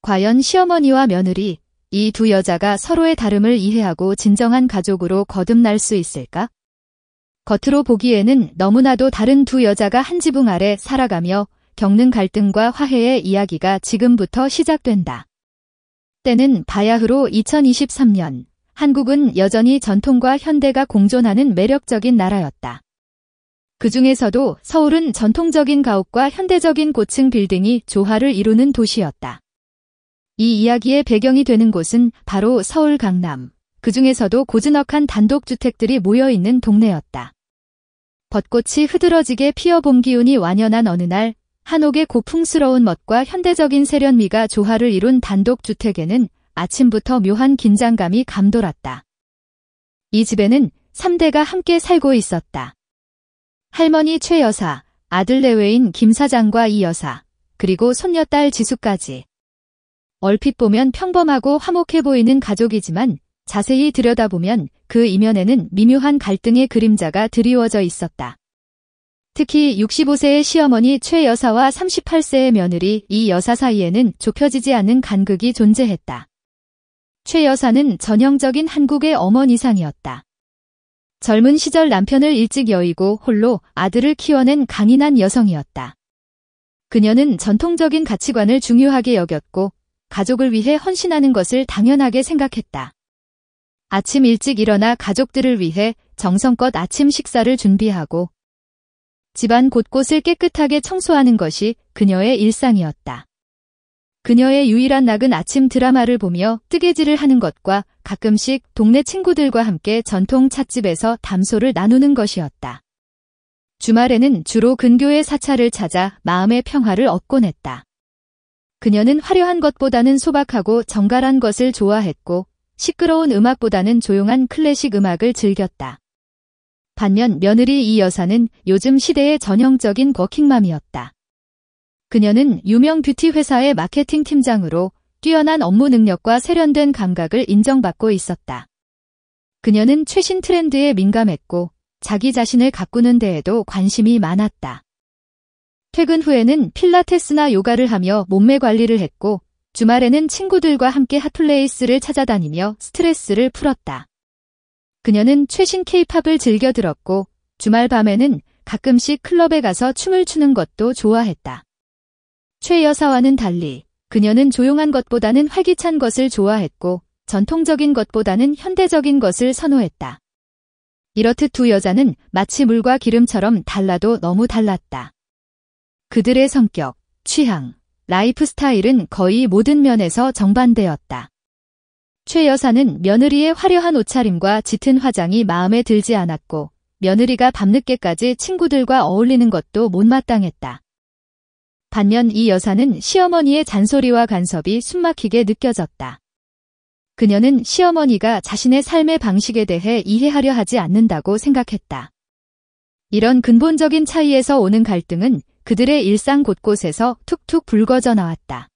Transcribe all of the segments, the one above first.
과연 시어머니와 며느리, 이 두 여자가 서로의 다름을 이해하고 진정한 가족으로 거듭날 수 있을까? 겉으로 보기에는 너무나도 다른 두 여자가 한 지붕 아래 살아가며 겪는 갈등과 화해의 이야기가 지금부터 시작된다. 때는 바야흐로 2023년, 한국은 여전히 전통과 현대가 공존하는 매력적인 나라였다. 그 중에서도 서울은 전통적인 가옥과 현대적인 고층 빌딩이 조화를 이루는 도시였다. 이 이야기의 배경이 되는 곳은 바로 서울 강남, 그 중에서도 고즈넉한 단독주택들이 모여있는 동네였다. 벚꽃이 흐드러지게 피어 봄 기운이 완연한 어느 날, 한옥의 고풍스러운 멋과 현대적인 세련미가 조화를 이룬 단독주택에는 아침부터 묘한 긴장감이 감돌았다. 이 집에는 3대가 함께 살고 있었다. 할머니 최 여사, 아들 내외인 김 사장과 이 여사, 그리고 손녀딸 지수까지. 얼핏 보면 평범하고 화목해 보이는 가족이지만 자세히 들여다보면 그 이면에는 미묘한 갈등의 그림자가 드리워져 있었다. 특히 65세의 시어머니 최 여사와 38세의 며느리 이 여사 사이에는 좁혀지지 않는 간극이 존재했다. 최 여사는 전형적인 한국의 어머니상이었다. 젊은 시절 남편을 일찍 여의고 홀로 아들을 키워낸 강인한 여성이었다. 그녀는 전통적인 가치관을 중요하게 여겼고 가족을 위해 헌신하는 것을 당연하게 생각했다. 아침 일찍 일어나 가족들을 위해 정성껏 아침 식사를 준비하고 집안 곳곳을 깨끗하게 청소하는 것이 그녀의 일상이었다. 그녀의 유일한 낙은 아침 드라마를 보며 뜨개질을 하는 것과 가끔씩 동네 친구들과 함께 전통 찻집에서 담소를 나누는 것이었다. 주말에는 주로 근교의 사찰을 찾아 마음의 평화를 얻곤 했다. 그녀는 화려한 것보다는 소박하고 정갈한 것을 좋아했고 시끄러운 음악보다는 조용한 클래식 음악을 즐겼다. 반면 며느리 이 여사는 요즘 시대의 전형적인 워킹맘이었다. 그녀는 유명 뷰티 회사의 마케팅 팀장으로 뛰어난 업무 능력과 세련된 감각을 인정받고 있었다. 그녀는 최신 트렌드에 민감했고 자기 자신을 가꾸는 데에도 관심이 많았다. 퇴근 후에는 필라테스나 요가를 하며 몸매 관리를 했고 주말에는 친구들과 함께 핫플레이스를 찾아다니며 스트레스를 풀었다. 그녀는 최신 케이팝을 즐겨 들었고 주말 밤에는 가끔씩 클럽에 가서 춤을 추는 것도 좋아했다. 최 여사와는 달리 그녀는 조용한 것보다는 활기찬 것을 좋아했고 전통적인 것보다는 현대적인 것을 선호했다. 이렇듯 두 여자는 마치 물과 기름처럼 달라도 너무 달랐다. 그들의 성격, 취향, 라이프 스타일은 거의 모든 면에서 정반대였다. 최 여사는 며느리의 화려한 옷차림과 짙은 화장이 마음에 들지 않았고 며느리가 밤늦게까지 친구들과 어울리는 것도 못마땅했다. 반면 이 여사는 시어머니의 잔소리와 간섭이 숨막히게 느껴졌다. 그녀는 시어머니가 자신의 삶의 방식에 대해 이해하려 하지 않는다고 생각했다. 이런 근본적인 차이에서 오는 갈등은 그들의 일상 곳곳에서 툭툭 불거져 나왔다.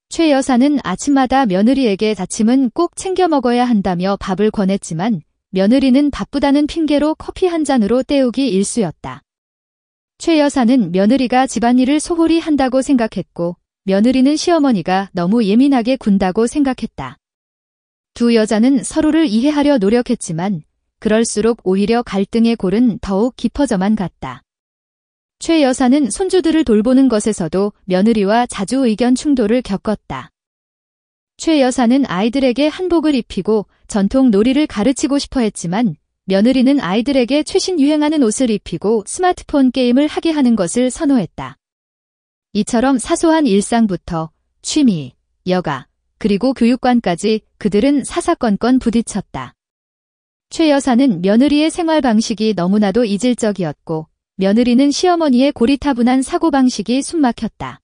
최 여사는 아침마다 며느리에게 아침은 꼭 챙겨 먹어야 한다며 밥을 권했지만 며느리는 바쁘다는 핑계로 커피 한 잔으로 때우기 일쑤였다. 최 여사는 며느리가 집안일을 소홀히 한다고 생각했고 며느리는 시어머니가 너무 예민하게 군다고 생각했다. 두 여자는 서로를 이해하려 노력했지만 그럴수록 오히려 갈등의 골은 더욱 깊어져만 갔다. 최 여사는 손주들을 돌보는 것에서도 며느리와 자주 의견 충돌을 겪었다. 최 여사는 아이들에게 한복을 입히고 전통 놀이를 가르치고 싶어 했지만 며느리는 아이들에게 최신 유행하는 옷을 입히고 스마트폰 게임을 하게 하는 것을 선호했다. 이처럼 사소한 일상부터 취미, 여가, 그리고 교육관까지 그들은 사사건건 부딪혔다. 최 여사는 며느리의 생활 방식이 너무나도 이질적이었고 며느리는 시어머니의 고리타분한 사고방식이 숨막혔다.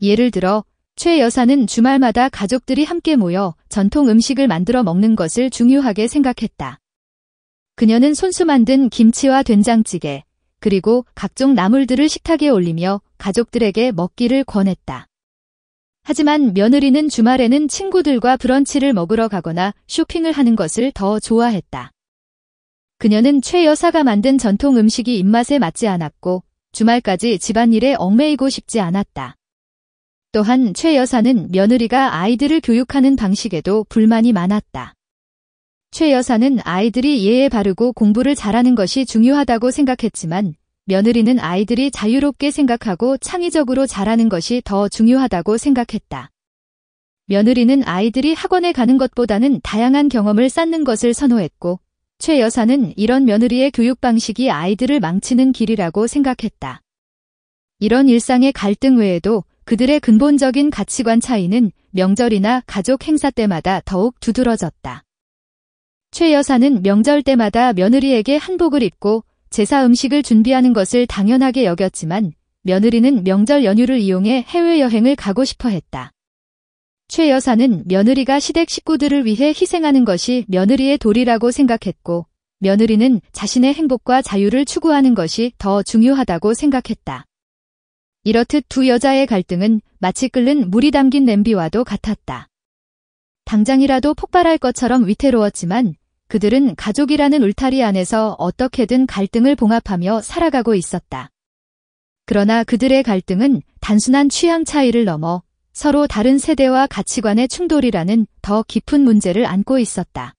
예를 들어 최 여사는 주말마다 가족들이 함께 모여 전통 음식을 만들어 먹는 것을 중요하게 생각했다. 그녀는 손수 만든 김치와 된장찌개, 그리고 각종 나물들을 식탁에 올리며 가족들에게 먹기를 권했다. 하지만 며느리는 주말에는 친구들과 브런치를 먹으러 가거나 쇼핑을 하는 것을 더 좋아했다. 그녀는 최 여사가 만든 전통 음식이 입맛에 맞지 않았고 주말까지 집안일에 얽매이고 싶지 않았다. 또한 최 여사는 며느리가 아이들을 교육하는 방식에도 불만이 많았다. 최 여사는 아이들이 예에 바르고 공부를 잘하는 것이 중요하다고 생각했지만 며느리는 아이들이 자유롭게 생각하고 창의적으로 자라는 것이 더 중요하다고 생각했다. 며느리는 아이들이 학원에 가는 것보다는 다양한 경험을 쌓는 것을 선호했고 최 여사는 이런 며느리의 교육 방식이 아이들을 망치는 길이라고 생각했다. 이런 일상의 갈등 외에도 그들의 근본적인 가치관 차이는 명절이나 가족 행사 때마다 더욱 두드러졌다. 최 여사는 명절 때마다 며느리에게 한복을 입고 제사 음식을 준비하는 것을 당연하게 여겼지만 며느리는 명절 연휴를 이용해 해외여행을 가고 싶어 했다. 최 여사는 며느리가 시댁 식구들을 위해 희생하는 것이 며느리의 도리라고 생각했고 며느리는 자신의 행복과 자유를 추구하는 것이 더 중요하다고 생각했다. 이렇듯 두 여자의 갈등은 마치 끓는 물이 담긴 냄비와도 같았다. 당장이라도 폭발할 것처럼 위태로웠지만 그들은 가족이라는 울타리 안에서 어떻게든 갈등을 봉합하며 살아가고 있었다. 그러나 그들의 갈등은 단순한 취향 차이를 넘어 서로 다른 세대와 가치관의 충돌이라는 더 깊은 문제를 안고 있었다.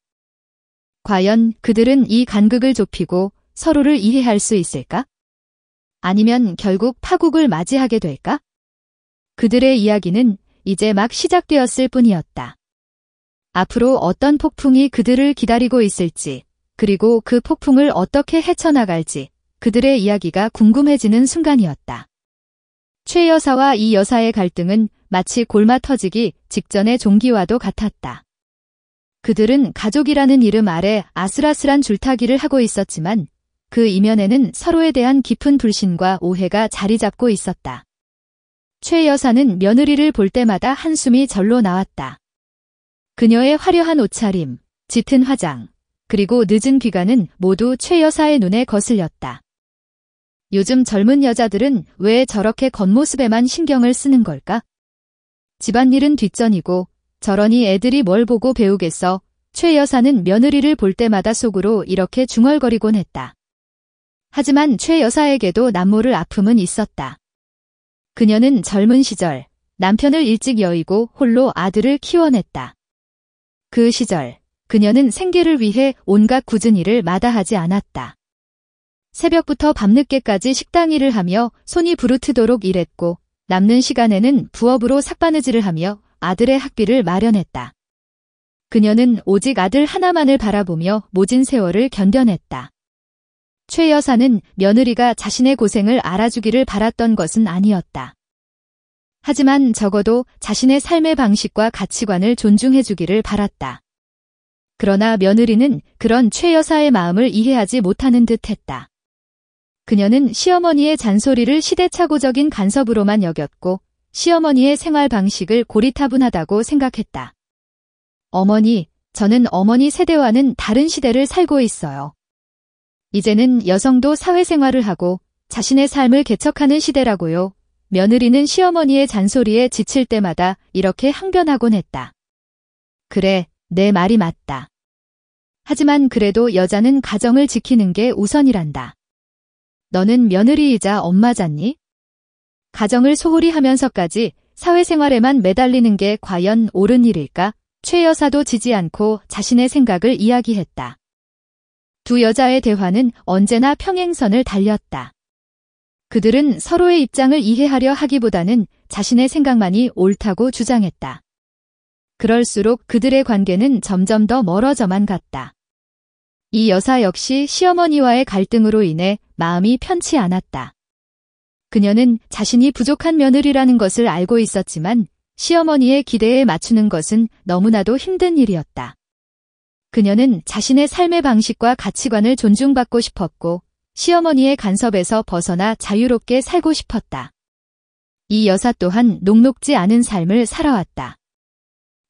과연 그들은 이 간극을 좁히고 서로를 이해할 수 있을까? 아니면 결국 파국을 맞이하게 될까? 그들의 이야기는 이제 막 시작되었을 뿐이었다. 앞으로 어떤 폭풍이 그들을 기다리고 있을지, 그리고 그 폭풍을 어떻게 헤쳐나갈지 그들의 이야기가 궁금해지는 순간이었다. 최 여사와 이 여사의 갈등은 마치 골마 터지기 직전의 종기와도 같았다. 그들은 가족이라는 이름 아래 아슬아슬한 줄타기를 하고 있었지만 그 이면에는 서로에 대한 깊은 불신과 오해가 자리 잡고 있었다. 최 여사는 며느리를 볼 때마다 한숨이 절로 나왔다. 그녀의 화려한 옷차림, 짙은 화장, 그리고 늦은 귀가는 모두 최 여사의 눈에 거슬렸다. 요즘 젊은 여자들은 왜 저렇게 겉모습에만 신경을 쓰는 걸까? 집안일은 뒷전이고 저러니 애들이 뭘 보고 배우겠어. 최 여사는 며느리를 볼 때마다 속으로 이렇게 중얼거리곤 했다. 하지만 최 여사에게도 남모를 아픔은 있었다. 그녀는 젊은 시절 남편을 일찍 여의고 홀로 아들을 키워냈다. 그 시절 그녀는 생계를 위해 온갖 굳은 일을 마다하지 않았다. 새벽부터 밤늦게까지 식당 일을 하며 손이 부르트도록 일했고 남는 시간에는 부업으로 삭바느질을 하며 아들의 학비를 마련했다. 그녀는 오직 아들 하나만을 바라보며 모진 세월을 견뎌냈다. 최 여사는 며느리가 자신의 고생을 알아주기를 바랐던 것은 아니었다. 하지만 적어도 자신의 삶의 방식과 가치관을 존중해주기를 바랐다. 그러나 며느리는 그런 최 여사의 마음을 이해하지 못하는 듯했다. 그녀는 시어머니의 잔소리를 시대착오적인 간섭으로만 여겼고 시어머니의 생활 방식을 고리타분하다고 생각했다. 어머니, 저는 어머니 세대와는 다른 시대를 살고 있어요. 이제는 여성도 사회생활을 하고 자신의 삶을 개척하는 시대라고요. 며느리는 시어머니의 잔소리에 지칠 때마다 이렇게 항변하곤 했다. 그래, 내 말이 맞다. 하지만 그래도 여자는 가정을 지키는 게 우선이란다. 너는 며느리이자 엄마잖니? 가정을 소홀히 하면서까지 사회생활에만 매달리는 게 과연 옳은 일일까? 최 여사도 지지 않고 자신의 생각을 이야기했다. 두 여자의 대화는 언제나 평행선을 달렸다. 그들은 서로의 입장을 이해하려 하기보다는 자신의 생각만이 옳다고 주장했다. 그럴수록 그들의 관계는 점점 더 멀어져만 갔다. 이 여사 역시 시어머니와의 갈등으로 인해 마음이 편치 않았다. 그녀는 자신이 부족한 며느리라는 것을 알고 있었지만 시어머니의 기대에 맞추는 것은 너무나도 힘든 일이었다. 그녀는 자신의 삶의 방식과 가치관을 존중받고 싶었고 시어머니의 간섭에서 벗어나 자유롭게 살고 싶었다. 이 여사 또한 녹록지 않은 삶을 살아왔다.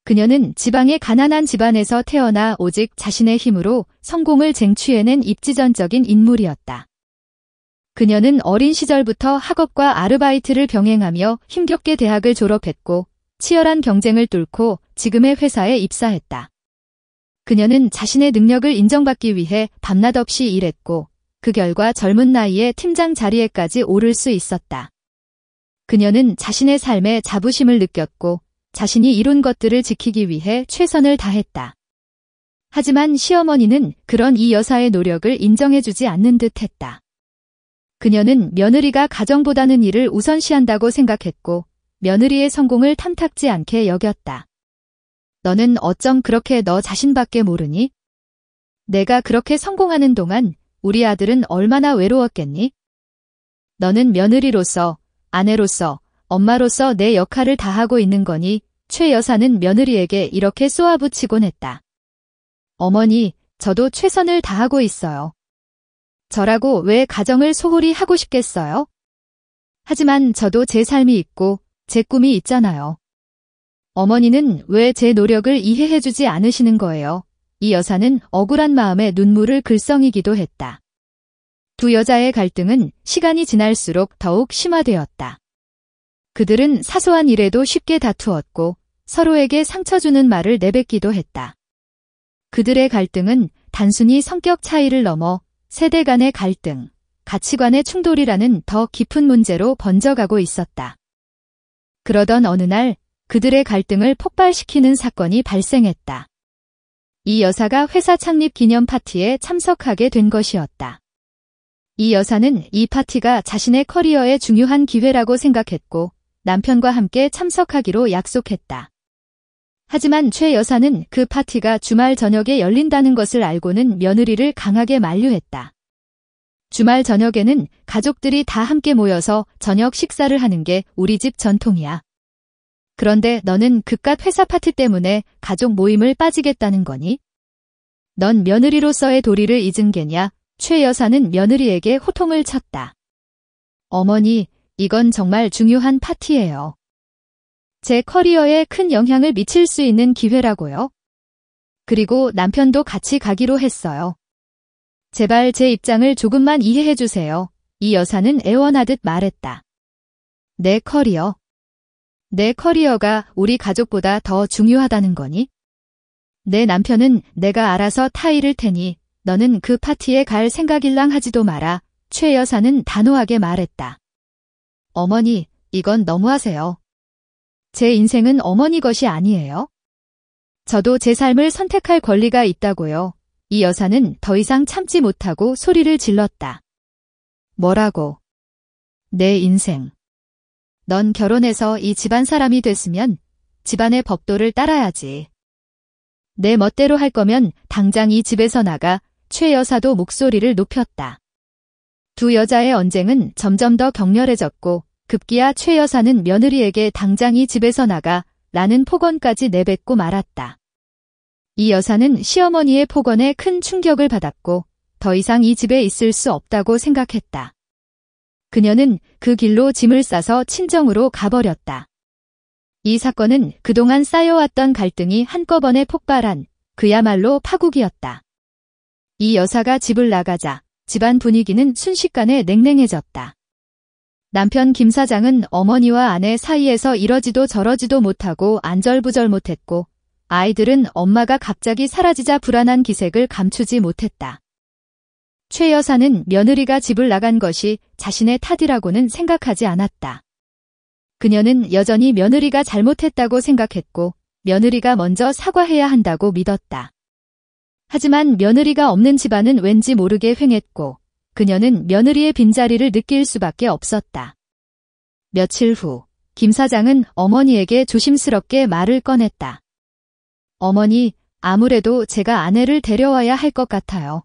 그녀는 지방의 가난한 집안에서 태어나 오직 자신의 힘으로 성공을 쟁취해낸 입지전적인 인물이었다. 그녀는 어린 시절부터 학업과 아르바이트를 병행하며 힘겹게 대학을 졸업했고 치열한 경쟁을 뚫고 지금의 회사에 입사했다. 그녀는 자신의 능력을 인정받기 위해 밤낮 없이 일했고 그 결과 젊은 나이에 팀장 자리에까지 오를 수 있었다. 그녀는 자신의 삶에 자부심을 느꼈고 자신이 이룬 것들을 지키기 위해 최선을 다했다. 하지만 시어머니는 그런 이 여사의 노력을 인정해주지 않는 듯 했다. 그녀는 며느리가 가정보다는 일을 우선시한다고 생각했고 며느리의 성공을 탐탁지 않게 여겼다. 너는 어쩜 그렇게 너 자신밖에 모르니? 내가 그렇게 성공하는 동안 우리 아들은 얼마나 외로웠겠니? 너는 며느리로서, 아내로서, 엄마로서 내 역할을 다하고 있는 거니 최 여사는 며느리에게 이렇게 쏘아붙이곤 했다. 어머니, 저도 최선을 다하고 있어요. 저라고 왜 가정을 소홀히 하고 싶겠어요? 하지만 저도 제 삶이 있고 제 꿈이 있잖아요. 어머니는 왜 제 노력을 이해해주지 않으시는 거예요? 이 여사는 억울한 마음에 눈물을 글썽이기도 했다. 두 여자의 갈등은 시간이 지날수록 더욱 심화되었다. 그들은 사소한 일에도 쉽게 다투었고 서로에게 상처 주는 말을 내뱉기도 했다. 그들의 갈등은 단순히 성격 차이를 넘어 세대 간의 갈등, 가치관의 충돌이라는 더 깊은 문제로 번져가고 있었다. 그러던 어느 날 그들의 갈등을 폭발시키는 사건이 발생했다. 이 여사가 회사 창립 기념 파티에 참석하게 된 것이었다. 이 여사는 이 파티가 자신의 커리어에 중요한 기회라고 생각했고 남편과 함께 참석하기로 약속했다. 하지만 최 여사는 그 파티가 주말 저녁에 열린다는 것을 알고는 며느리를 강하게 만류했다. 주말 저녁에는 가족들이 다 함께 모여서 저녁 식사를 하는 게 우리 집 전통이야. 그런데 너는 그깟 회사 파티 때문에 가족 모임을 빠지겠다는 거니? 넌 며느리로서의 도리를 잊은 게냐? 최 여사는 며느리에게 호통을 쳤다. 어머니, 이건 정말 중요한 파티예요. 제 커리어에 큰 영향을 미칠 수 있는 기회라고요. 그리고 남편도 같이 가기로 했어요. 제발 제 입장을 조금만 이해해 주세요. 이 여사는 애원하듯 말했다. 내 커리어. 내 커리어가 우리 가족보다 더 중요하다는 거니? 내 남편은 내가 알아서 타이를 테니 너는 그 파티에 갈 생각일랑 하지도 마라. 최 여사는 단호하게 말했다. 어머니, 이건 너무하세요. 제 인생은 어머니 것이 아니에요. 저도 제 삶을 선택할 권리가 있다고요. 이 여사는 더 이상 참지 못하고 소리를 질렀다. 뭐라고? 내 인생. 넌 결혼해서 이 집안 사람이 됐으면 집안의 법도를 따라야지. 내 멋대로 할 거면 당장 이 집에서 나가. 최 여사도 목소리를 높였다. 두 여자의 언쟁은 점점 더 격렬해졌고 급기야 최 여사는 며느리에게 당장 이 집에서 나가 라는 폭언까지 내뱉고 말았다. 이 여사는 시어머니의 폭언에 큰 충격을 받았고 더 이상 이 집에 있을 수 없다고 생각했다. 그녀는 그 길로 짐을 싸서 친정으로 가버렸다. 이 사건은 그동안 쌓여왔던 갈등이 한꺼번에 폭발한 그야말로 파국이었다. 이 여사가 집을 나가자 집안 분위기는 순식간에 냉랭해졌다. 남편 김 사장은 어머니와 아내 사이에서 이러지도 저러지도 못하고 안절부절 못했고 아이들은 엄마가 갑자기 사라지자 불안한 기색을 감추지 못했다. 최 여사는 며느리가 집을 나간 것이 자신의 탓이라고는 생각하지 않았다. 그녀는 여전히 며느리가 잘못했다고 생각했고 며느리가 먼저 사과해야 한다고 믿었다. 하지만 며느리가 없는 집안은 왠지 모르게 휑했고 그녀는 며느리의 빈자리를 느낄 수밖에 없었다. 며칠 후, 김 사장은 어머니에게 조심스럽게 말을 꺼냈다. 어머니, 아무래도 제가 아내를 데려와야 할 것 같아요.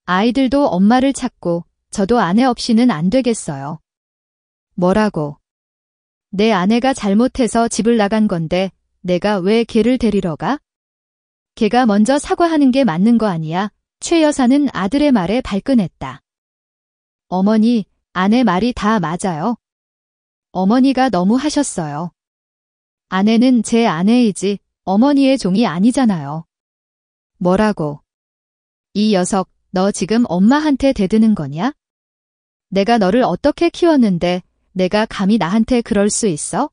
아이들도 엄마를 찾고 저도 아내 없이는 안 되겠어요. 뭐라고? 내 아내가 잘못해서 집을 나간 건데 내가 왜 걔를 데리러 가? 걔가 먼저 사과하는 게 맞는 거 아니야? 최 여사는 아들의 말에 발끈했다. 어머니, 아내 말이 다 맞아요. 어머니가 너무 하셨어요. 아내는 제 아내이지 어머니의 종이 아니잖아요. 뭐라고? 이 녀석, 너 지금 엄마한테 대드는 거냐? 내가 너를 어떻게 키웠는데 내가 감히 나한테 그럴 수 있어?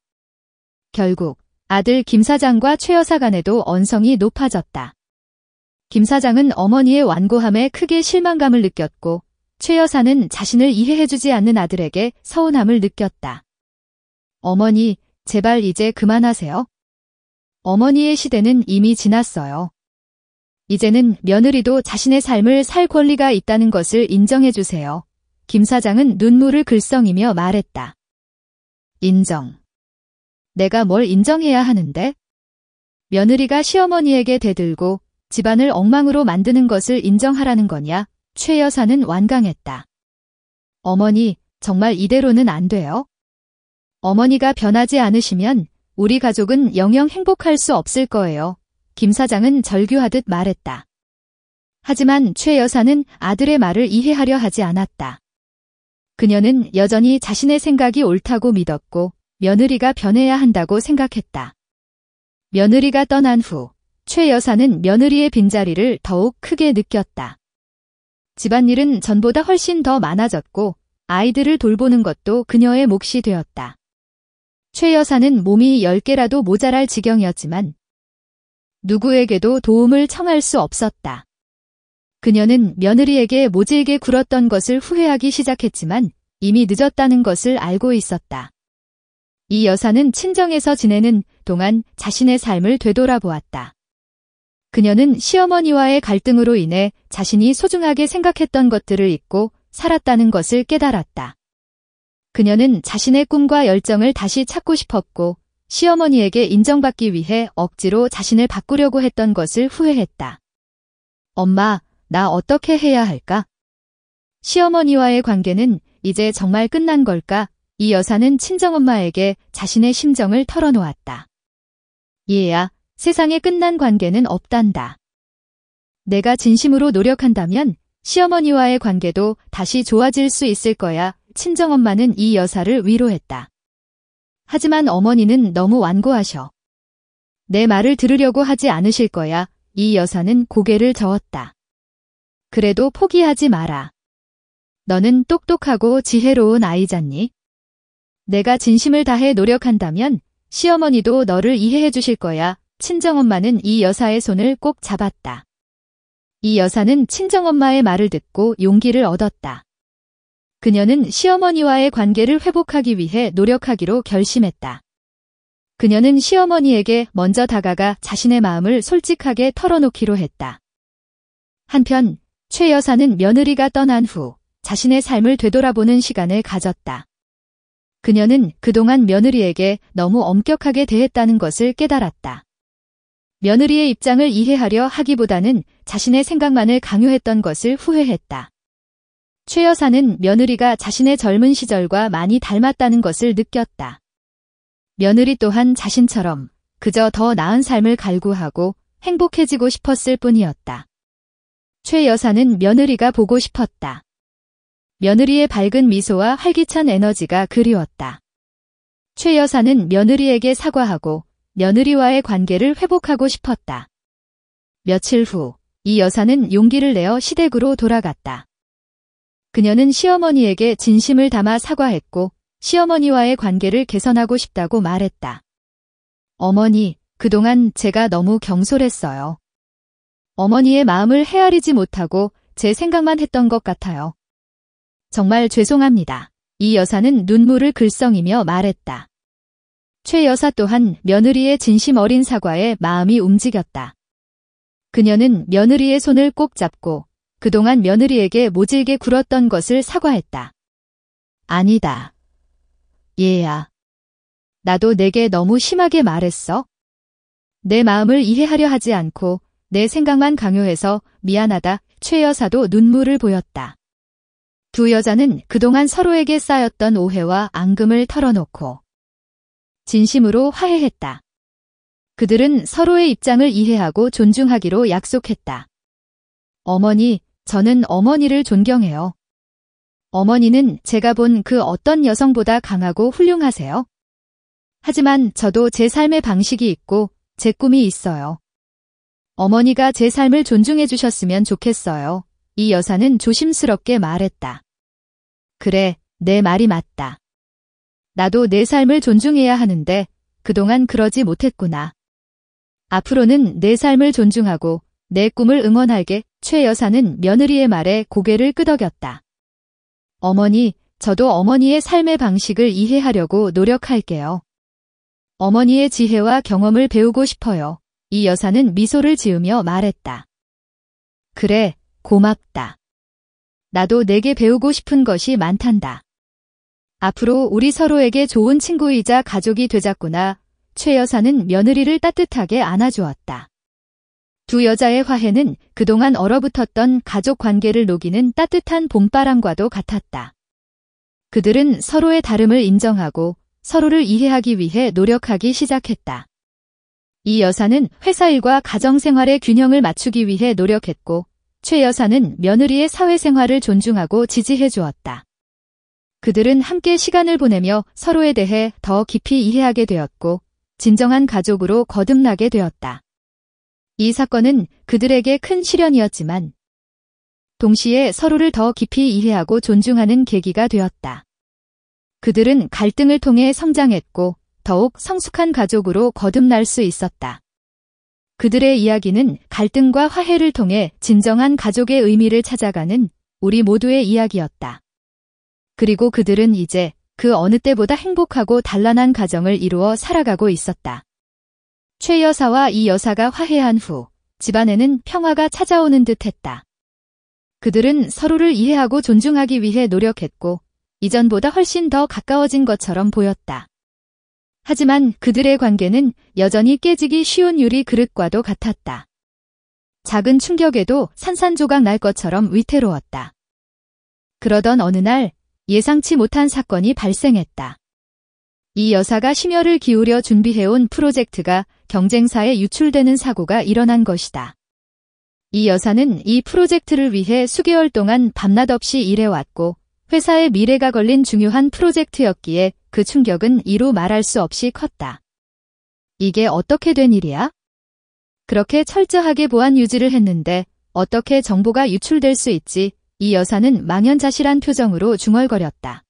결국 아들 김 사장과 최 여사 간에도 언성이 높아졌다. 김 사장은 어머니의 완고함에 크게 실망감을 느꼈고 최 여사는 자신을 이해해주지 않는 아들에게 서운함을 느꼈다. 어머니, 제발 이제 그만하세요. 어머니의 시대는 이미 지났어요. 이제는 며느리도 자신의 삶을 살 권리가 있다는 것을 인정해 주세요. 김 사장은 눈물을 글썽이며 말했다. 인정. 내가 뭘 인정해야 하는데? 며느리가 시어머니에게 대들고 집안을 엉망으로 만드는 것을 인정하라는 거냐? 최 여사는 완강했다. 어머니, 정말 이대로는 안 돼요. 어머니가 변하지 않으시면 우리 가족은 영영 행복할 수 없을 거예요. 김 사장은 절규하듯 말했다. 하지만 최 여사는 아들의 말을 이해하려 하지 않았다. 그녀는 여전히 자신의 생각이 옳다고 믿었고 며느리가 변해야 한다고 생각했다. 며느리가 떠난 후 최 여사는 며느리의 빈자리를 더욱 크게 느꼈다. 집안일은 전보다 훨씬 더 많아졌고 아이들을 돌보는 것도 그녀의 몫이 되었다. 최 여사는 몸이 10개라도 모자랄 지경이었지만 누구에게도 도움을 청할 수 없었다. 그녀는 며느리에게 모질게 굴었던 것을 후회하기 시작했지만 이미 늦었다는 것을 알고 있었다. 이 여사는 친정에서 지내는 동안 자신의 삶을 되돌아보았다. 그녀는 시어머니와의 갈등으로 인해 자신이 소중하게 생각했던 것들을 잊고 살았다는 것을 깨달았다. 그녀는 자신의 꿈과 열정을 다시 찾고 싶었고 시어머니에게 인정받기 위해 억지로 자신을 바꾸려고 했던 것을 후회했다. 엄마, 나 어떻게 해야 할까? 시어머니와의 관계는 이제 정말 끝난 걸까? 이 여사는 친정엄마에게 자신의 심정을 털어놓았다. 얘야, 세상에 끝난 관계는 없단다. 내가 진심으로 노력한다면 시어머니와의 관계도 다시 좋아질 수 있을 거야. 친정엄마는 이 여사를 위로했다. 하지만 어머니는 너무 완고하셔. 내 말을 들으려고 하지 않으실 거야. 이 여사는 고개를 저었다. 그래도 포기하지 마라. 너는 똑똑하고 지혜로운 아이잖니? 내가 진심을 다해 노력한다면 시어머니도 너를 이해해 주실 거야. 친정엄마는 이 여사의 손을 꼭 잡았다. 이 여사는 친정엄마의 말을 듣고 용기를 얻었다. 그녀는 시어머니와의 관계를 회복하기 위해 노력하기로 결심했다. 그녀는 시어머니에게 먼저 다가가 자신의 마음을 솔직하게 털어놓기로 했다. 한편 최 여사는 며느리가 떠난 후 자신의 삶을 되돌아보는 시간을 가졌다. 그녀는 그동안 며느리에게 너무 엄격하게 대했다는 것을 깨달았다. 며느리의 입장을 이해하려 하기보다는 자신의 생각만을 강요했던 것을 후회했다. 최 여사는 며느리가 자신의 젊은 시절과 많이 닮았다는 것을 느꼈다. 며느리 또한 자신처럼 그저 더 나은 삶을 갈구하고 행복해지고 싶었을 뿐이었다. 최 여사는 며느리가 보고 싶었다. 며느리의 밝은 미소와 활기찬 에너지가 그리웠다. 최 여사는 며느리에게 사과하고 며느리와의 관계를 회복하고 싶었다. 며칠 후 이 여사는 용기를 내어 시댁으로 돌아갔다. 그녀는 시어머니에게 진심을 담아 사과했고 시어머니와의 관계를 개선하고 싶다고 말했다. 어머니, 그동안 제가 너무 경솔했어요. 어머니의 마음을 헤아리지 못하고 제 생각만 했던 것 같아요. 정말 죄송합니다. 이 여사는 눈물을 글썽이며 말했다. 최 여사 또한 며느리의 진심 어린 사과에 마음이 움직였다. 그녀는 며느리의 손을 꼭 잡고 그동안 며느리에게 모질게 굴었던 것을 사과했다. 아니다. 얘야. 나도 내게 너무 심하게 말했어. 내 마음을 이해하려 하지 않고 내 생각만 강요해서 미안하다. 최 여사도 눈물을 보였다. 두 여자는 그동안 서로에게 쌓였던 오해와 앙금을 털어놓고 진심으로 화해했다. 그들은 서로의 입장을 이해하고 존중하기로 약속했다. 어머니, 저는 어머니를 존경해요. 어머니는 제가 본 그 어떤 여성보다 강하고 훌륭하세요. 하지만 저도 제 삶의 방식이 있고 제 꿈이 있어요. 어머니가 제 삶을 존중해 주셨으면 좋겠어요. 이 여사는 조심스럽게 말했다. 그래, 내 말이 맞다. 나도 내 삶을 존중해야 하는데 그동안 그러지 못했구나. 앞으로는 내 삶을 존중하고 내 꿈을 응원할게. 최 여사는 며느리의 말에 고개를 끄덕였다. 어머니, 저도 어머니의 삶의 방식을 이해하려고 노력할게요. 어머니의 지혜와 경험을 배우고 싶어요. 이 여사는 미소를 지으며 말했다. 그래, 고맙다. 나도 내게 배우고 싶은 것이 많단다. 앞으로 우리 서로에게 좋은 친구이자 가족이 되자꾸나. 최 여사는 며느리를 따뜻하게 안아주었다. 두 여자의 화해는 그동안 얼어붙었던 가족 관계를 녹이는 따뜻한 봄바람과도 같았다. 그들은 서로의 다름을 인정하고 서로를 이해하기 위해 노력하기 시작했다. 이 여사는 회사 일과 가정생활의 균형을 맞추기 위해 노력했고, 최 여사는 며느리의 사회생활을 존중하고 지지해 주었다. 그들은 함께 시간을 보내며 서로에 대해 더 깊이 이해하게 되었고, 진정한 가족으로 거듭나게 되었다. 이 사건은 그들에게 큰 시련이었지만, 동시에 서로를 더 깊이 이해하고 존중하는 계기가 되었다. 그들은 갈등을 통해 성장했고, 더욱 성숙한 가족으로 거듭날 수 있었다. 그들의 이야기는 갈등과 화해를 통해 진정한 가족의 의미를 찾아가는 우리 모두의 이야기였다. 그리고 그들은 이제 그 어느 때보다 행복하고 단란한 가정을 이루어 살아가고 있었다. 최 여사와 이 여사가 화해한 후 집안에는 평화가 찾아오는 듯했다. 그들은 서로를 이해하고 존중하기 위해 노력했고 이전보다 훨씬 더 가까워진 것처럼 보였다. 하지만 그들의 관계는 여전히 깨지기 쉬운 유리 그릇과도 같았다. 작은 충격에도 산산조각 날 것처럼 위태로웠다. 그러던 어느 날 예상치 못한 사건이 발생했다. 이 여사가 심혈을 기울여 준비해온 프로젝트가 경쟁사에 유출되는 사고가 일어난 것이다. 이 여사는 이 프로젝트를 위해 수개월 동안 밤낮 없이 일해왔고 회사의 미래가 걸린 중요한 프로젝트였기에 그 충격은 이루 말할 수 없이 컸다. 이게 어떻게 된 일이야? 그렇게 철저하게 보안 유지를 했는데 어떻게 정보가 유출될 수 있지? 이 여사는 망연자실한 표정으로 중얼거렸다.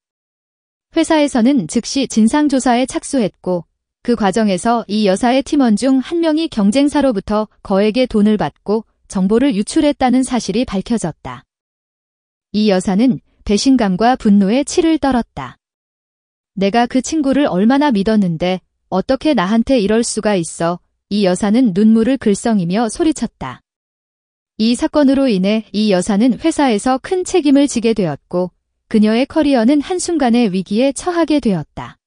회사에서는 즉시 진상조사에 착수했고 그 과정에서 이 여사의 팀원 중 한 명이 경쟁사로부터 거액의 돈을 받고 정보를 유출했다는 사실이 밝혀졌다. 이 여사는 배신감과 분노에 치를 떨었다. 내가 그 친구를 얼마나 믿었는데 어떻게 나한테 이럴 수가 있어. 이 여사는 눈물을 글썽이며 소리쳤다. 이 사건으로 인해 이 여사는 회사에서 큰 책임을 지게 되었고 그녀의 커리어는 한순간에 위기에 처하게 되었다.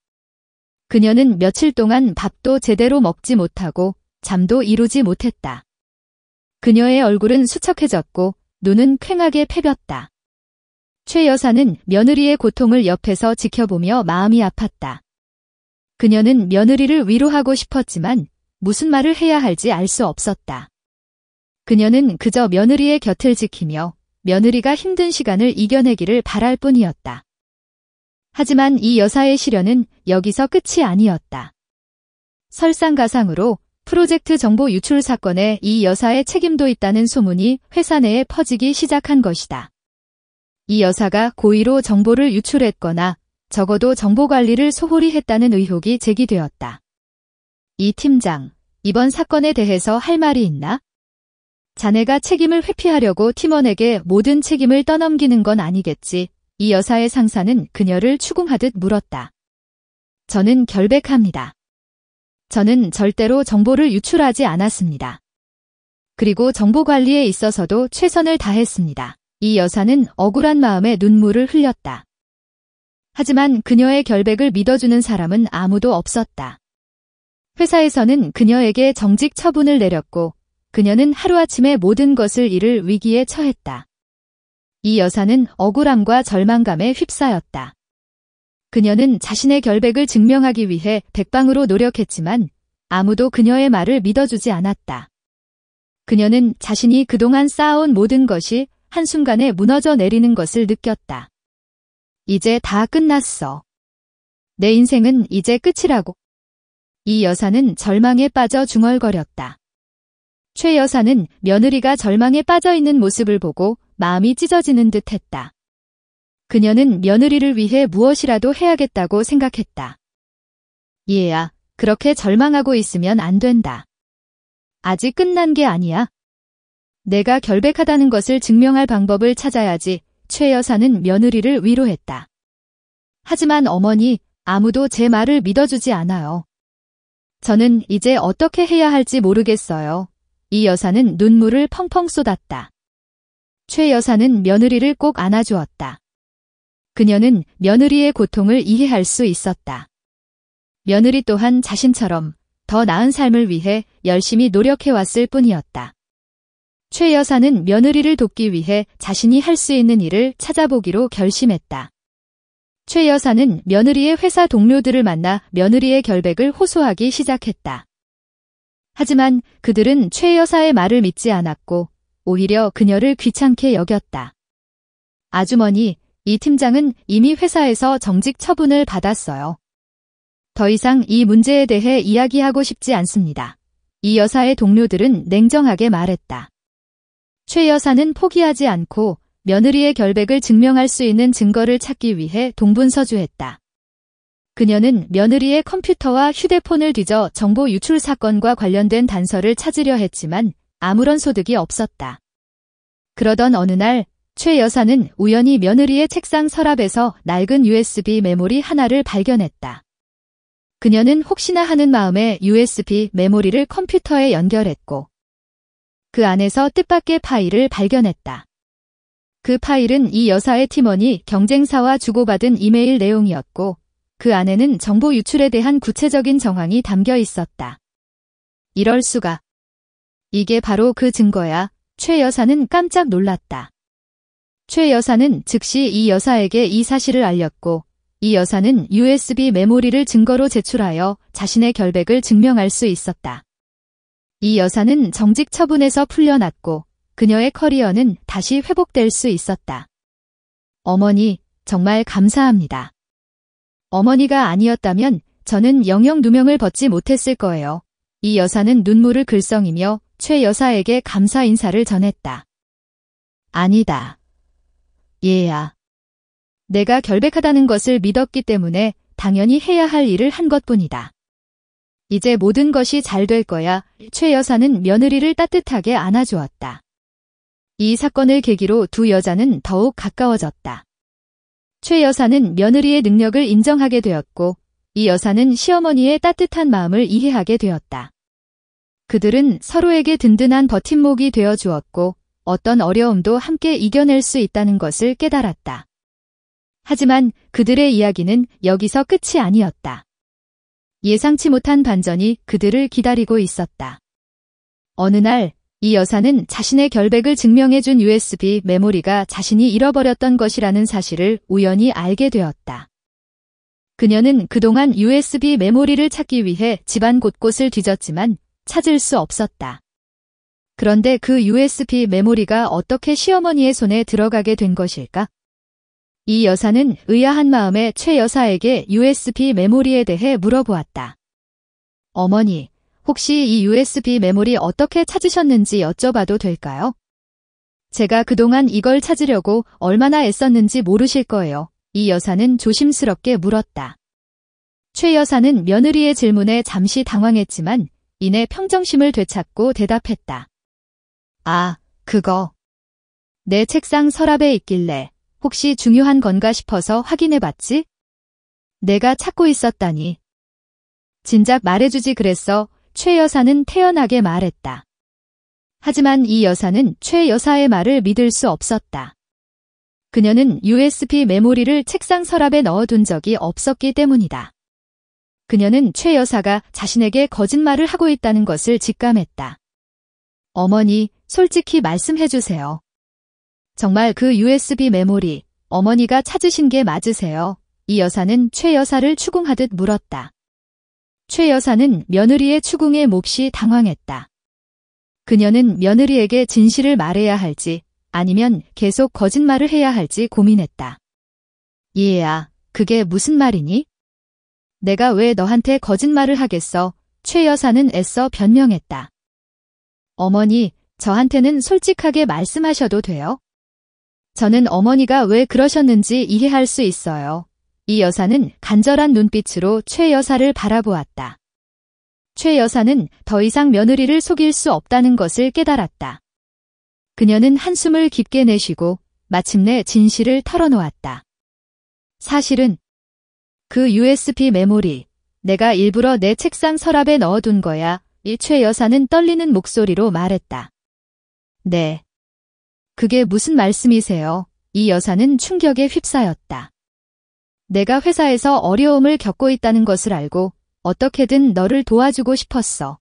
그녀는 며칠 동안 밥도 제대로 먹지 못하고 잠도 이루지 못했다. 그녀의 얼굴은 수척해졌고 눈은 퀭하게 패렸다. 최 여사는 며느리의 고통을 옆에서 지켜보며 마음이 아팠다. 그녀는 며느리를 위로하고 싶었지만 무슨 말을 해야 할지 알 수 없었다. 그녀는 그저 며느리의 곁을 지키며 며느리가 힘든 시간을 이겨내기를 바랄 뿐이었다. 하지만 이 여사의 시련은 여기서 끝이 아니었다. 설상가상으로 프로젝트 정보 유출 사건에 이 여사의 책임도 있다는 소문이 회사 내에 퍼지기 시작한 것이다. 이 여사가 고의로 정보를 유출했거나 적어도 정보 관리를 소홀히 했다는 의혹이 제기되었다. 이 팀장, 이번 사건에 대해서 할 말이 있나? 자네가 책임을 회피하려고 팀원에게 모든 책임을 떠넘기는 건 아니겠지. 이 여사의 상사는 그녀를 추궁하듯 물었다. 저는 결백합니다. 저는 절대로 정보를 유출하지 않았습니다. 그리고 정보 관리에 있어서도 최선을 다했습니다. 이 여사는 억울한 마음에 눈물을 흘렸다. 하지만 그녀의 결백을 믿어주는 사람은 아무도 없었다. 회사에서는 그녀에게 정직 처분을 내렸고 그녀는 하루아침에 모든 것을 잃을 위기에 처했다. 이 여사는 억울함과 절망감에 휩싸였다. 그녀는 자신의 결백을 증명하기 위해 백방으로 노력했지만 아무도 그녀의 말을 믿어주지 않았다. 그녀는 자신이 그동안 쌓아온 모든 것이 한순간에 무너져 내리는 것을 느꼈다. 이제 다 끝났어. 내 인생은 이제 끝이라고. 이 여사는 절망에 빠져 중얼거렸다. 최 여사는 며느리가 절망에 빠져 있는 모습을 보고 마음이 찢어지는 듯 했다. 그녀는 며느리를 위해 무엇이라도 해야겠다고 생각했다. 얘야, 그렇게 절망하고 있으면 안 된다. 아직 끝난 게 아니야. 내가 결백하다는 것을 증명할 방법을 찾아야지. 최 여사는 며느리를 위로했다. 하지만 어머니, 아무도 제 말을 믿어주지 않아요. 저는 이제 어떻게 해야 할지 모르겠어요. 이 여사는 눈물을 펑펑 쏟았다. 최 여사는 며느리를 꼭 안아주었다. 그녀는 며느리의 고통을 이해할 수 있었다. 며느리 또한 자신처럼 더 나은 삶을 위해 열심히 노력해왔을 뿐이었다. 최 여사는 며느리를 돕기 위해 자신이 할 수 있는 일을 찾아보기로 결심했다. 최 여사는 며느리의 회사 동료들을 만나 며느리의 결백을 호소하기 시작했다. 하지만 그들은 최 여사의 말을 믿지 않았고 오히려 그녀를 귀찮게 여겼다. 아주머니, 이 팀장은 이미 회사에서 정직 처분을 받았어요. 더 이상 이 문제에 대해 이야기하고 싶지 않습니다. 이 여사의 동료들은 냉정하게 말했다. 최 여사는 포기하지 않고 며느리의 결백을 증명할 수 있는 증거를 찾기 위해 동분서주했다. 그녀는 며느리의 컴퓨터와 휴대폰을 뒤져 정보 유출 사건과 관련된 단서를 찾으려 했지만 아무런 소득이 없었다. 그러던 어느 날 최 여사는 우연히 며느리의 책상 서랍에서 낡은 USB 메모리 하나를 발견했다. 그녀는 혹시나 하는 마음에 USB 메모리를 컴퓨터에 연결했고 그 안에서 뜻밖의 파일을 발견했다. 그 파일은 이 여사의 팀원이 경쟁사와 주고받은 이메일 내용이었고 그 안에는 정보 유출에 대한 구체적인 정황이 담겨 있었다. 이럴 수가. 이게 바로 그 증거야. 최 여사는 깜짝 놀랐다. 최 여사는 즉시 이 여사에게 이 사실을 알렸고 이 여사는 USB 메모리를 증거로 제출하여 자신의 결백을 증명할 수 있었다. 이 여사는 정직 처분에서 풀려났고 그녀의 커리어는 다시 회복될 수 있었다. 어머니, 정말 감사합니다. 어머니가 아니었다면 저는 영영 누명을 벗지 못했을 거예요. 이 여사는 눈물을 글썽이며 최 여사에게 감사 인사를 전했다. 아니다. 얘야. 내가 결백하다는 것을 믿었기 때문에 당연히 해야 할 일을 한 것뿐이다. 이제 모든 것이 잘 될 거야. 최 여사는 며느리를 따뜻하게 안아주었다. 이 사건을 계기로 두 여자는 더욱 가까워졌다. 최 여사는 며느리의 능력을 인정하게 되었고 이 여사는 시어머니의 따뜻한 마음을 이해하게 되었다. 그들은 서로에게 든든한 버팀목이 되어 주었고 어떤 어려움도 함께 이겨낼 수 있다는 것을 깨달았다. 하지만 그들의 이야기는 여기서 끝이 아니었다. 예상치 못한 반전이 그들을 기다리고 있었다. 어느 날 이 여사는 자신의 결백을 증명해준 USB 메모리가 자신이 잃어버렸던 것이라는 사실을 우연히 알게 되었다. 그녀는 그동안 USB 메모리를 찾기 위해 집안 곳곳을 뒤졌지만 찾을 수 없었다. 그런데 그 USB 메모리가 어떻게 시어머니의 손에 들어가게 된 것일까? 이 여사는 의아한 마음에 최 여사에게 USB 메모리에 대해 물어보았다. 어머니, 혹시 이 USB 메모리 어떻게 찾으셨는지 여쭤봐도 될까요? 제가 그동안 이걸 찾으려고 얼마나 애썼는지 모르실 거예요. 이 여사는 조심스럽게 물었다. 최 여사는 며느리의 질문에 잠시 당황했지만 이내 평정심을 되찾고 대답했다. 아, 그거. 내 책상 서랍에 있길래 혹시 중요한 건가 싶어서 확인해봤지? 내가 찾고 있었다니. 진작 말해주지 그랬어. 최 여사는 태연하게 말했다. 하지만 이 여사는 최 여사의 말을 믿을 수 없었다. 그녀는 USB 메모리를 책상 서랍에 넣어둔 적이 없었기 때문이다. 그녀는 최 여사가 자신에게 거짓말을 하고 있다는 것을 직감했다. 어머니, 솔직히 말씀해주세요. 정말 그 USB 메모리, 어머니가 찾으신 게 맞으세요? 이 여사는 최 여사를 추궁하듯 물었다. 최 여사는 며느리의 추궁에 몹시 당황했다. 그녀는 며느리에게 진실을 말해야 할지 아니면 계속 거짓말을 해야 할지 고민했다. 얘야, 그게 무슨 말이니? 내가 왜 너한테 거짓말을 하겠어? 최 여사는 애써 변명했다. 어머니, 저한테는 솔직하게 말씀하셔도 돼요? 저는 어머니가 왜 그러셨는지 이해할 수 있어요. 이 여사는 간절한 눈빛으로 최 여사를 바라보았다. 최 여사는 더 이상 며느리를 속일 수 없다는 것을 깨달았다. 그녀는 한숨을 깊게 내쉬고 마침내 진실을 털어놓았다. 사실은 그 USB 메모리, 내가 일부러 내 책상 서랍에 넣어둔 거야. 최 여사는 떨리는 목소리로 말했다. 네. 그게 무슨 말씀이세요? 이 여사는 충격에 휩싸였다. 내가 회사에서 어려움을 겪고 있다는 것을 알고 어떻게든 너를 도와주고 싶었어.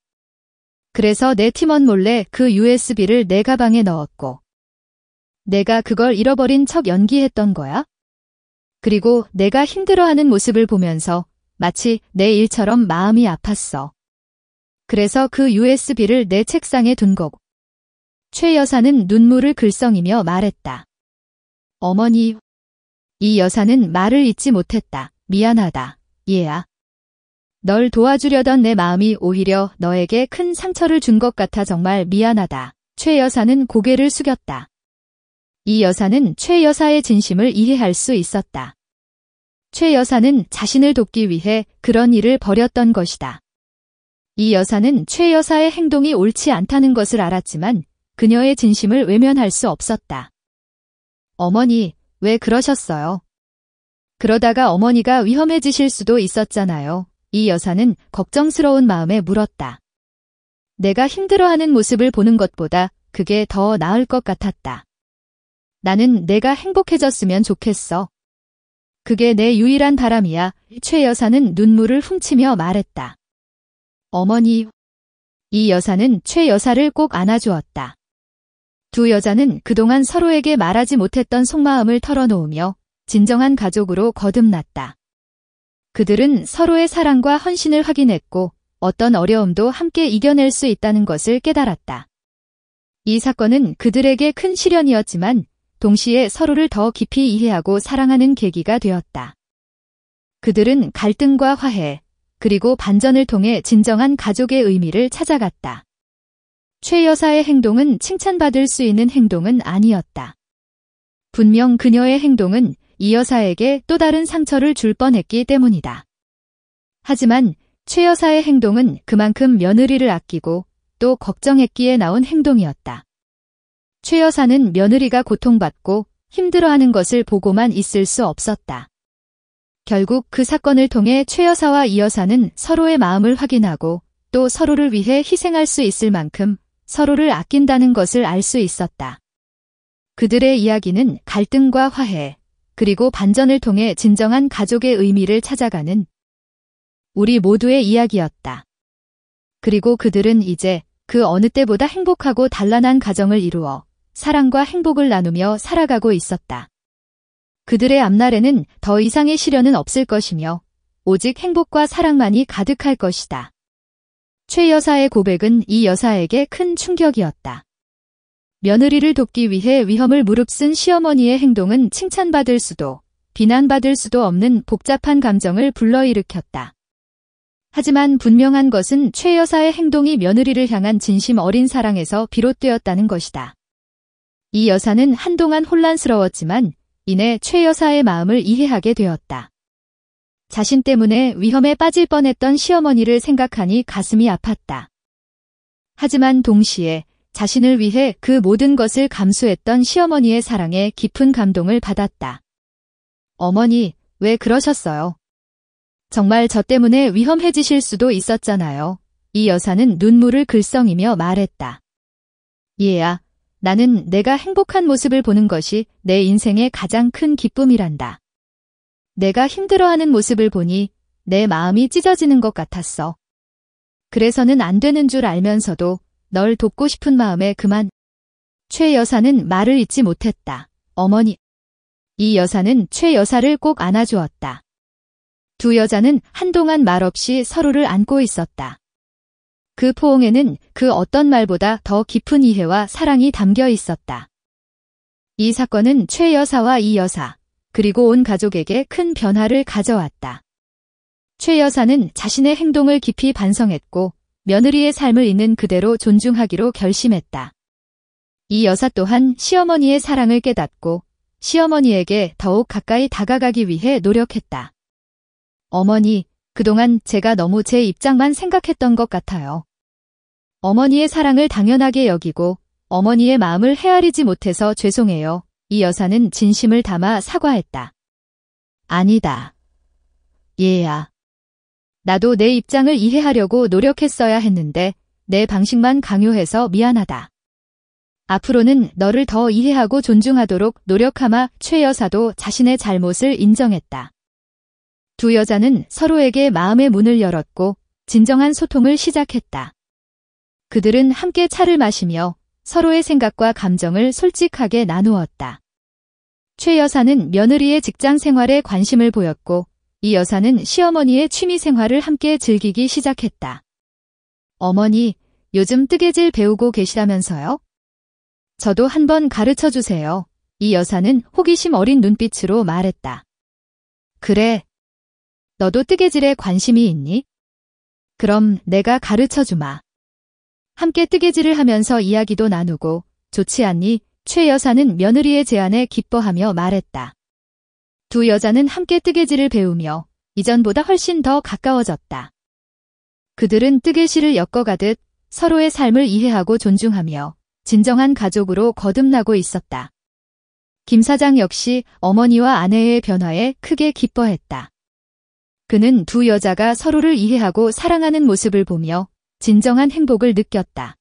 그래서 내 팀원 몰래 그 USB를 내 가방에 넣었고, 내가 그걸 잃어버린 척 연기했던 거야? 그리고 내가 힘들어하는 모습을 보면서 마치 내 일처럼 마음이 아팠어. 그래서 그 USB를 내 책상에 둔 거고. 최 여사는 눈물을 글썽이며 말했다. 어머니. 이 여사는 말을 잇지 못했다. 미안하다, 얘야. 널 도와주려던 내 마음이 오히려 너에게 큰 상처를 준 것 같아 정말 미안하다. 최 여사는 고개를 숙였다. 이 여사는 최 여사의 진심을 이해할 수 있었다. 최 여사는 자신을 돕기 위해 그런 일을 벌였던 것이다. 이 여사는 최 여사의 행동이 옳지 않다는 것을 알았지만 그녀의 진심을 외면할 수 없었다. 어머니, 왜 그러셨어요? 그러다가 어머니가 위험해지실 수도 있었잖아요. 이 여사는 걱정스러운 마음에 물었다. 내가 힘들어하는 모습을 보는 것보다 그게 더 나을 것 같았다. 나는 내가 행복해졌으면 좋겠어. 그게 내 유일한 바람이야. 최 여사는 눈물을 훔치며 말했다. 어머니. 이 여사는 최 여사를 꼭 안아주었다. 두 여자는 그동안 서로에게 말하지 못했던 속마음을 털어놓으며 진정한 가족으로 거듭났다. 그들은 서로의 사랑과 헌신을 확인했고 어떤 어려움도 함께 이겨낼 수 있다는 것을 깨달았다. 이 사건은 그들에게 큰 시련이었지만 동시에 서로를 더 깊이 이해하고 사랑하는 계기가 되었다. 그들은 갈등과 화해, 그리고 반전을 통해 진정한 가족의 의미를 찾아갔다. 최 여사의 행동은 칭찬받을 수 있는 행동은 아니었다. 분명 그녀의 행동은 이 여사에게 또 다른 상처를 줄 뻔했기 때문이다. 하지만 최 여사의 행동은 그만큼 며느리를 아끼고 또 걱정했기에 나온 행동이었다. 최 여사는 며느리가 고통받고 힘들어하는 것을 보고만 있을 수 없었다. 결국 그 사건을 통해 최 여사와 이 여사는 서로의 마음을 확인하고 또 서로를 위해 희생할 수 있을 만큼 서로를 아낀다는 것을 알 수 있었다. 그들의 이야기는 갈등과 화해, 그리고 반전을 통해 진정한 가족의 의미를 찾아가는 우리 모두의 이야기였다. 그리고 그들은 이제 그 어느 때보다 행복하고 단란한 가정을 이루어 사랑과 행복을 나누며 살아가고 있었다. 그들의 앞날에는 더 이상의 시련은 없을 것이며 오직 행복과 사랑만이 가득할 것이다. 최 여사의 고백은 이 여사에게 큰 충격이었다. 며느리를 돕기 위해 위험을 무릅쓴 시어머니의 행동은 칭찬받을 수도 비난받을 수도 없는 복잡한 감정을 불러일으켰다. 하지만 분명한 것은 최 여사의 행동이 며느리를 향한 진심 어린 사랑에서 비롯되었다는 것이다. 이 여사는 한동안 혼란스러웠지만 이내 최 여사의 마음을 이해하게 되었다. 자신 때문에 위험에 빠질 뻔했던 시어머니를 생각하니 가슴이 아팠다. 하지만 동시에 자신을 위해 그 모든 것을 감수했던 시어머니의 사랑에 깊은 감동을 받았다. 어머니, 왜 그러셨어요? 정말 저 때문에 위험해지실 수도 있었잖아요. 이 여사는 눈물을 글썽이며 말했다. 얘야, 나는 내가 행복한 모습을 보는 것이 내 인생의 가장 큰 기쁨이란다. 내가 힘들어하는 모습을 보니 내 마음이 찢어지는 것 같았어. 그래서는 안 되는 줄 알면서도 널 돕고 싶은 마음에 그만. 최 여사는 말을 잇지 못했다. 어머니. 이 여사는 최 여사를 꼭 안아주었다. 두 여자는 한동안 말없이 서로를 안고 있었다. 그 포옹에는 그 어떤 말보다 더 깊은 이해와 사랑이 담겨 있었다. 이 사건은 최 여사와 이 여사, 그리고 온 가족에게 큰 변화를 가져왔다. 최 여사는 자신의 행동을 깊이 반성했고 며느리의 삶을 있는 그대로 존중하기로 결심했다. 이 여사 또한 시어머니의 사랑을 깨닫고 시어머니에게 더욱 가까이 다가가기 위해 노력했다. 어머니, 그동안 제가 너무 제 입장만 생각했던 것 같아요. 어머니의 사랑을 당연하게 여기고 어머니의 마음을 헤아리지 못해서 죄송해요. 이 여사는 진심을 담아 사과했다. 아니다. 얘야. 나도 내 입장을 이해하려고 노력했어야 했는데 내 방식만 강요해서 미안하다. 앞으로는 너를 더 이해하고 존중하도록 노력하마. 최 여사도 자신의 잘못을 인정했다. 두 여자는 서로에게 마음의 문을 열었고 진정한 소통을 시작했다. 그들은 함께 차를 마시며 서로의 생각과 감정을 솔직하게 나누었다. 최 여사는 며느리의 직장 생활에 관심을 보였고 이 여사는 시어머니의 취미 생활을 함께 즐기기 시작했다. 어머니, 요즘 뜨개질 배우고 계시다면서요? 저도 한번 가르쳐 주세요. 이 여사는 호기심 어린 눈빛으로 말했다. 그래. 너도 뜨개질에 관심이 있니? 그럼 내가 가르쳐 주마. 함께 뜨개질을 하면서 이야기도 나누고 좋지 않니? 최 여사는 며느리의 제안에 기뻐하며 말했다. 두 여자는 함께 뜨개질을 배우며 이전보다 훨씬 더 가까워졌다. 그들은 뜨개실을 엮어가듯 서로의 삶을 이해하고 존중하며 진정한 가족으로 거듭나고 있었다. 김 사장 역시 어머니와 아내의 변화에 크게 기뻐했다. 그는 두 여자가 서로를 이해하고 사랑하는 모습을 보며 진정한 행복을 느꼈다.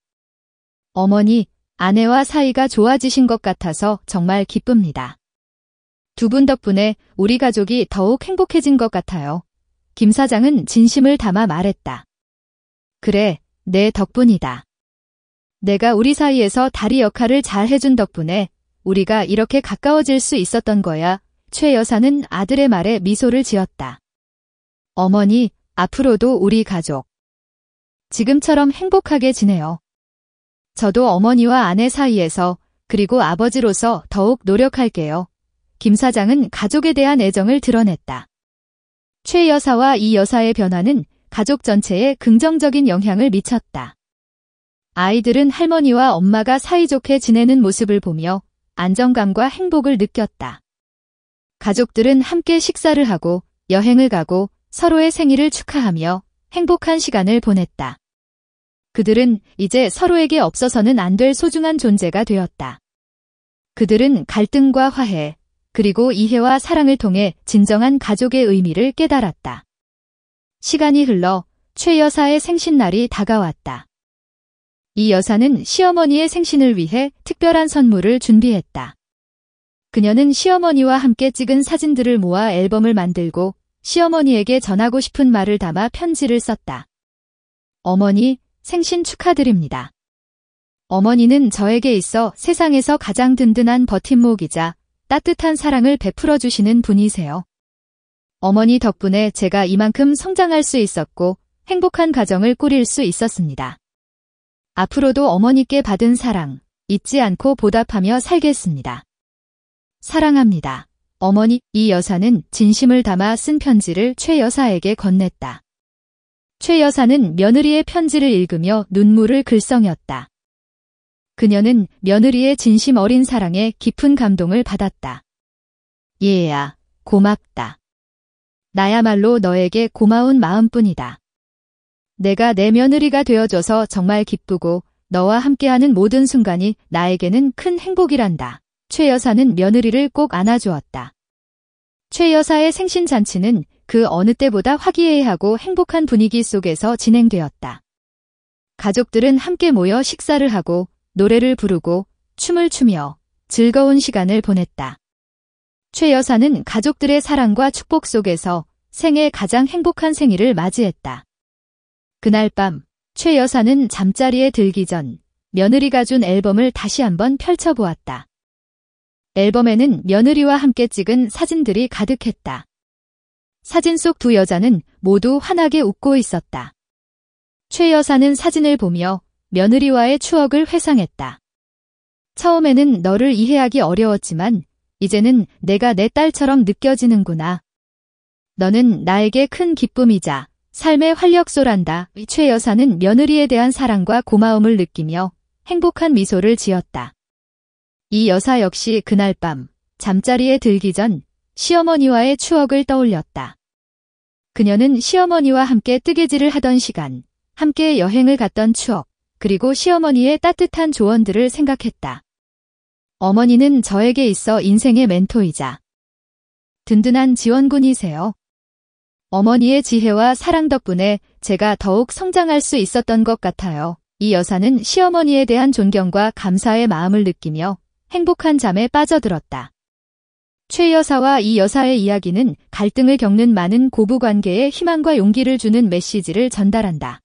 어머니, 아내와 사이가 좋아지신 것 같아서 정말 기쁩니다. 두 분 덕분에 우리 가족이 더욱 행복해진 것 같아요. 김 사장은 진심을 담아 말했다. 그래, 내 덕분이다. 내가 우리 사이에서 다리 역할을 잘 해준 덕분에 우리가 이렇게 가까워질 수 있었던 거야. 최 여사는 아들의 말에 미소를 지었다. 어머니, 앞으로도 우리 가족 지금처럼 행복하게 지내요. 저도 어머니와 아내 사이에서 그리고 아버지로서 더욱 노력할게요. 김 사장은 가족에 대한 애정을 드러냈다. 최 여사와 이 여사의 변화는 가족 전체에 긍정적인 영향을 미쳤다. 아이들은 할머니와 엄마가 사이좋게 지내는 모습을 보며 안정감과 행복을 느꼈다. 가족들은 함께 식사를 하고 여행을 가고 서로의 생일을 축하하며 행복한 시간을 보냈다. 그들은 이제 서로에게 없어서는 안 될 소중한 존재가 되었다. 그들은 갈등과 화해, 그리고 이해와 사랑을 통해 진정한 가족의 의미를 깨달았다. 시간이 흘러 최 여사의 생신날이 다가왔다. 이 여사는 시어머니의 생신을 위해 특별한 선물을 준비했다. 그녀는 시어머니와 함께 찍은 사진들을 모아 앨범을 만들고 시어머니에게 전하고 싶은 말을 담아 편지를 썼다. 어머니, 생신 축하드립니다. 어머니는 저에게 있어 세상에서 가장 든든한 버팀목이자 따뜻한 사랑을 베풀어 주시는 분이세요. 어머니 덕분에 제가 이만큼 성장할 수 있었고 행복한 가정을 꾸릴 수 있었습니다. 앞으로도 어머니께 받은 사랑 잊지 않고 보답하며 살겠습니다. 사랑합니다. 어머니. 이 여사는 진심을 담아 쓴 편지를 최 여사에게 건넸다. 최 여사는 며느리의 편지를 읽으며 눈물을 글썽였다. 그녀는 며느리의 진심 어린 사랑에 깊은 감동을 받았다. 얘야, 고맙다. 나야말로 너에게 고마운 마음뿐이다. 내가 내 며느리가 되어줘서 정말 기쁘고 너와 함께하는 모든 순간이 나에게는 큰 행복이란다. 최 여사는 며느리를 꼭 안아주었다. 최 여사의 생신잔치는 그 어느 때보다 화기애애하고 행복한 분위기 속에서 진행되었다. 가족들은 함께 모여 식사를 하고 노래를 부르고 춤을 추며 즐거운 시간을 보냈다. 최 여사는 가족들의 사랑과 축복 속에서 생애 가장 행복한 생일을 맞이했다. 그날 밤, 최 여사는 잠자리에 들기 전 며느리가 준 앨범을 다시 한번 펼쳐보았다. 앨범에는 며느리와 함께 찍은 사진들이 가득했다. 사진 속 두 여자는 모두 환하게 웃고 있었다. 최 여사는 사진을 보며 며느리와의 추억을 회상했다. 처음에는 너를 이해하기 어려웠지만 이제는 내가 내 딸처럼 느껴지는구나. 너는 나에게 큰 기쁨이자 삶의 활력소란다. 최 여사는 며느리에 대한 사랑과 고마움을 느끼며 행복한 미소를 지었다. 이 여사 역시 그날 밤 잠자리에 들기 전 시어머니와의 추억을 떠올렸다. 그녀는 시어머니와 함께 뜨개질을 하던 시간, 함께 여행을 갔던 추억, 그리고 시어머니의 따뜻한 조언들을 생각했다. 어머니는 저에게 있어 인생의 멘토이자 든든한 지원군이세요. 어머니의 지혜와 사랑 덕분에 제가 더욱 성장할 수 있었던 것 같아요. 이 여사는 시어머니에 대한 존경과 감사의 마음을 느끼며 행복한 잠에 빠져들었다. 최 여사와 이 여사의 이야기는 갈등을 겪는 많은 고부관계에 희망과 용기를 주는 메시지를 전달한다.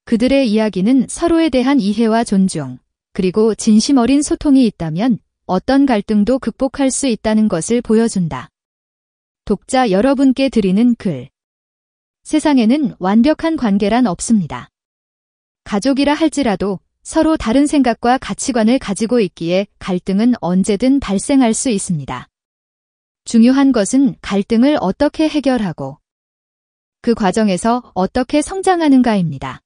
그들의 이야기는 서로에 대한 이해와 존중, 그리고 진심 어린 소통이 있다면 어떤 갈등도 극복할 수 있다는 것을 보여준다. 독자 여러분께 드리는 글. 세상에는 완벽한 관계란 없습니다. 가족이라 할지라도 서로 다른 생각과 가치관을 가지고 있기에 갈등은 언제든 발생할 수 있습니다. 중요한 것은 갈등을 어떻게 해결하고 그 과정에서 어떻게 성장하는가입니다.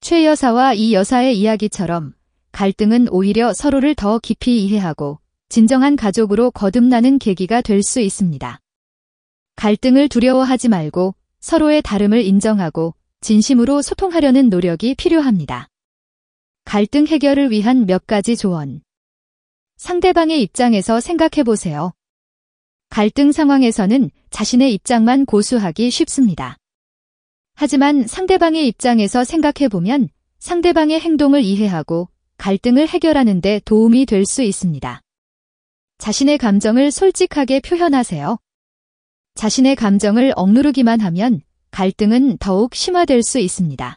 최 여사와 이 여사의 이야기처럼 갈등은 오히려 서로를 더 깊이 이해하고 진정한 가족으로 거듭나는 계기가 될 수 있습니다. 갈등을 두려워하지 말고 서로의 다름을 인정하고 진심으로 소통하려는 노력이 필요합니다. 갈등 해결을 위한 몇 가지 조언. 상대방의 입장에서 생각해 보세요. 갈등 상황에서는 자신의 입장만 고수하기 쉽습니다. 하지만 상대방의 입장에서 생각해 보면 상대방의 행동을 이해하고 갈등을 해결하는 데 도움이 될 수 있습니다. 자신의 감정을 솔직하게 표현하세요. 자신의 감정을 억누르기만 하면 갈등은 더욱 심화될 수 있습니다.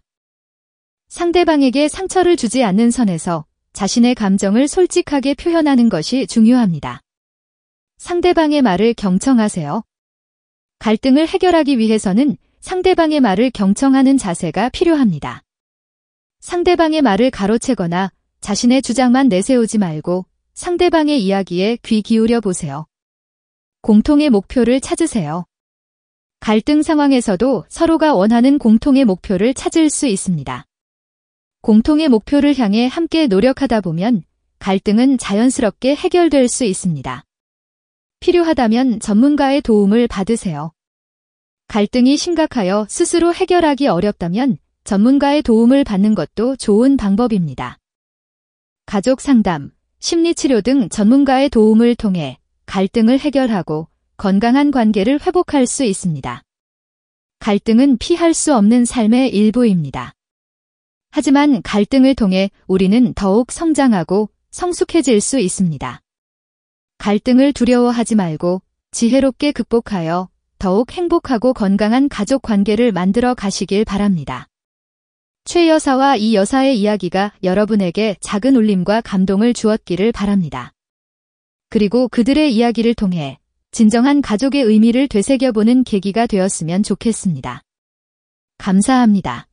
상대방에게 상처를 주지 않는 선에서 자신의 감정을 솔직하게 표현하는 것이 중요합니다. 상대방의 말을 경청하세요. 갈등을 해결하기 위해서는 상대방의 말을 경청하는 자세가 필요합니다. 상대방의 말을 가로채거나 자신의 주장만 내세우지 말고 상대방의 이야기에 귀 기울여 보세요. 공통의 목표를 찾으세요. 갈등 상황에서도 서로가 원하는 공통의 목표를 찾을 수 있습니다. 공통의 목표를 향해 함께 노력하다 보면 갈등은 자연스럽게 해결될 수 있습니다. 필요하다면 전문가의 도움을 받으세요. 갈등이 심각하여 스스로 해결하기 어렵다면 전문가의 도움을 받는 것도 좋은 방법입니다. 가족 상담, 심리치료 등 전문가의 도움을 통해 갈등을 해결하고 건강한 관계를 회복할 수 있습니다. 갈등은 피할 수 없는 삶의 일부입니다. 하지만 갈등을 통해 우리는 더욱 성장하고 성숙해질 수 있습니다. 갈등을 두려워하지 말고 지혜롭게 극복하여 더욱 행복하고 건강한 가족 관계를 만들어 가시길 바랍니다. 최 여사와 이 여사의 이야기가 여러분에게 작은 울림과 감동을 주었기를 바랍니다. 그리고 그들의 이야기를 통해 진정한 가족의 의미를 되새겨보는 계기가 되었으면 좋겠습니다. 감사합니다.